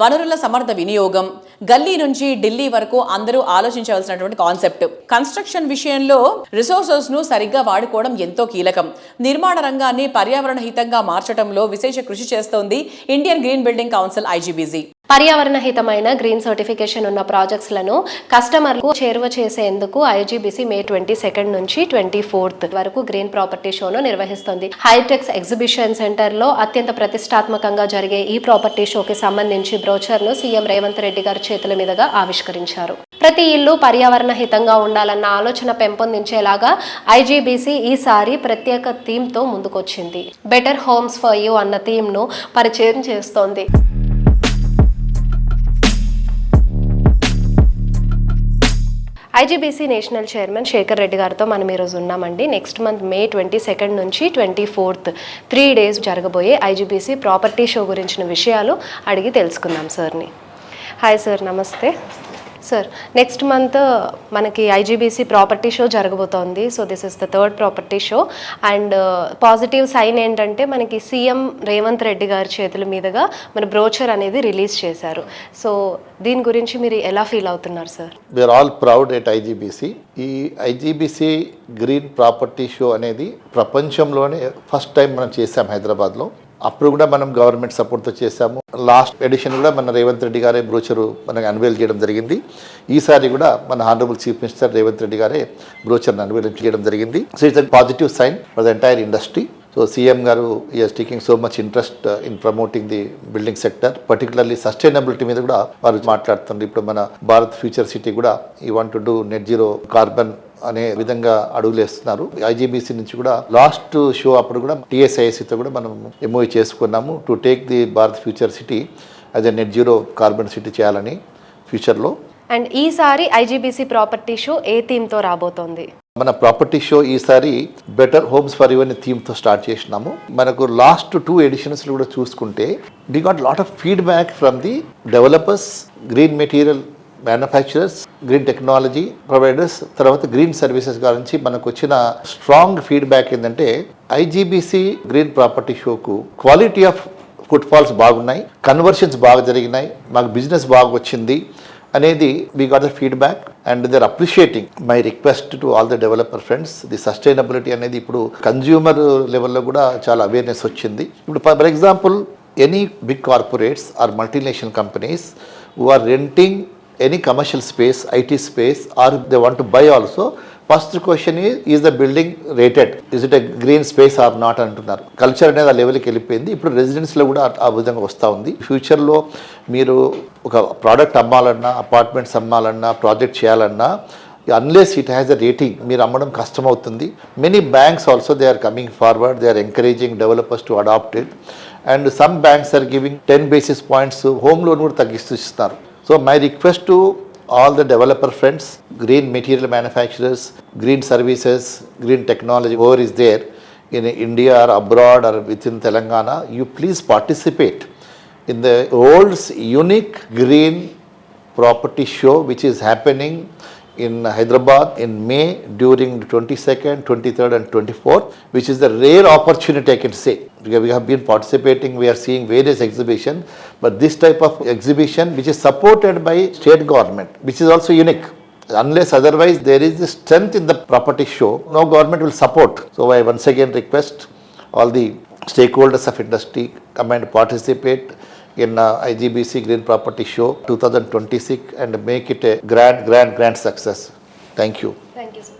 వనరుల సమర్థ వినియోగం, గల్లీ నుంచి ఢిల్లీ వరకు అందరూ ఆలోచించవలసినటువంటి కాన్సెప్ట్. కన్స్ట్రక్షన్ విషయంలో రిసోర్సెస్ ను సరిగ్గా వాడుకోవడం ఎంతో కీలకం. నిర్మాణ రంగాన్ని పర్యావరణ హితంగా మార్చడంలో విశేష కృషి చేస్తోంది Indian green building council IGBC. పర్యావరణ హితమైన గ్రీన్ సర్టిఫికేషన్ ఉన్న ప్రాజెక్ట్స్లను కస్టమర్లకు చేరువ చేసేందుకు IGBC మే 22 నుంచి 24 వరకు గ్రీన్ ప్రాపర్టీ షోను నిర్వహిస్తుంది. హైటెక్స్ ఎగ్జిబిషన్ సెంటర్లో అత్యంత ప్రతిష్టాత్మకంగా జరిగే ఈ ప్రాపర్టీ షోకి సంబంధించి బ్రోచర్ను సీఎం రేవంత్ రెడ్డి గారి చేతుల మీదుగా ఆవిష్కరించారు. ప్రతి ఇల్లు పర్యావరణ హితంగా ఉండాలన్న ఆలోచన పెంపొందించేలాగా IGBC ఈసారి ప్రత్యేక థీమ్తో ముందుకొచ్చింది. బెటర్ హోమ్స్ ఫర్ యూ అన్న థీమ్ను పరిచయం చేస్తోంది. IGBC national chairman Shekhar Reddy గారితో మనం ఈరోజు ఉన్నామండి. నెక్స్ట్ మంత్ మే 22 నుంచి 24 3 days జరగబోయే IGBC ప్రాపర్టీ షో గురించిన విషయాలు అడిగి తెలుసుకుందాం సార్ని. హాయ్ సార్, నమస్తే సార్. నెక్స్ట్ మంత్ మనకి IGBC ప్రాపర్టీ షో జరగబోతోంది. So this is the 3rd property show and positive sign ఏంటంటే మనకి సీఎం రేవంత్ రెడ్డి గారి చేతుల మీదుగా మన బ్రోచర్ అనేది రిలీజ్ చేశారు. సో దీని గురించి మీరు ఎలా ఫీల్ అవుతున్నారు sir? We're all proud at IGBC. ఈ IGBC గ్రీన్ ప్రాపర్టీ షో అనేది ప్రపంచంలోనే ఫస్ట్ టైం మనం చేసాం హైదరాబాద్లో. అప్పుడు కూడా మనం గవర్నమెంట్ సపోర్ట్తో చేసాము. లాస్ట్ ఎడిషన్ కూడా మన రేవంత్ రెడ్డి గారే బ్రోచరు మనకు అన్వేల్ చేయడం జరిగింది. ఈసారి కూడా మన honourable chief minister Revanth Reddy గారే బ్రోచర్ని అన్వేల్ చేయడం జరిగింది. So it's a positive sign for the entire industry. So CM గారు is taking so much interest in promoting the building sector, particularly sustainability మీద కూడా వారు మాట్లాడుతున్నారు. ఇప్పుడు మన భారత్ ఫ్యూచర్ సిటీ కూడా ఈ want to do net zero carbon అనే విధంగా అడుగులేస్తున్నారు. IGBC నుంచి కూడా లాస్ట్ షో అప్పుడు కూడా TSICతో కూడా మనం MOU చేసుకున్నాము to take the Bharat future city as a net zero carbon city చేయాలని ఫ్యూచర్లో. అండ్ ఈసారి IGBC ప్రాపర్టీ షో ఏ థీమ్తో రాబోతోంది? మన ప్రాపర్టీ షో ఈసారి బెటర్ హోమ్స్ ఫర్ యూ అనే థీమ్తో స్టార్ట్ చేసినాము. మనకు లాస్ట్ 2 editions కూడా చూసుకుంటే we got lot of feedback from the developers, green material manufacturers, green technology providers, తర్వాత గ్రీన్ సర్వీసెస్ గురించి మనకు వచ్చిన స్ట్రాంగ్ ఫీడ్బ్యాక్ ఏంటంటే IGBC గ్రీన్ ప్రాపర్టీ షోకు క్వాలిటీ ఆఫ్ ఫుట్ఫాల్స్ బాగున్నాయి, కన్వర్షన్స్ బాగా జరిగినాయి, మాకు బిజినెస్ బాగా వచ్చింది అనేది we got the feedback and they are appreciating my request to all the developer friends. The sustainability అనేది ఇప్పుడు కన్జ్యూమర్ లెవెల్లో కూడా చాలా అవేర్నెస్ వచ్చింది. ఇప్పుడు for example any big corporates or multinational companies who are renting any commercial space, IT space, or they want to buy also, first question is the building rated? Is it a green space or not అంటున్నారు. Culture అనేది ఆ లెవెల్కి వెళ్ళిపోయింది. ఇప్పుడు రెసిడెన్స్లో కూడా ఆ విధంగా వస్తూ ఉంది. ఫ్యూచర్లో మీరు ఒక ప్రోడక్ట్ అమ్మాలన్నా, అపార్ట్మెంట్స్ అమ్మాలన్నా, ప్రాజెక్ట్ చేయాలన్నా unless it has a rating మీరు అమ్మడం కష్టం అవుతుంది. Many banks also they are coming forward, they are encouraging developers to adopt it and some banks are giving 10 basis points home loan కూడా తగ్గిస్తూ ఇస్తున్నారు. So my request to all the developer friends, green material manufacturers, green services, green technology, whoever is there in India or abroad or within Telangana, you please participate in the world's unique green property show which is happening in Hyderabad in May during the 22nd, 23rd and 24th, which is the rare opportunity I can say. We have been participating, we are seeing various exhibitions, but this type of exhibition which is supported by state government, which is also unique. Unless otherwise there is the strength in the property show, no government will support. So I once again request all the stakeholders of industry come and participate in IGBC Green Property Show 2026 and make it a grand success. Thank you. Thank you, sir.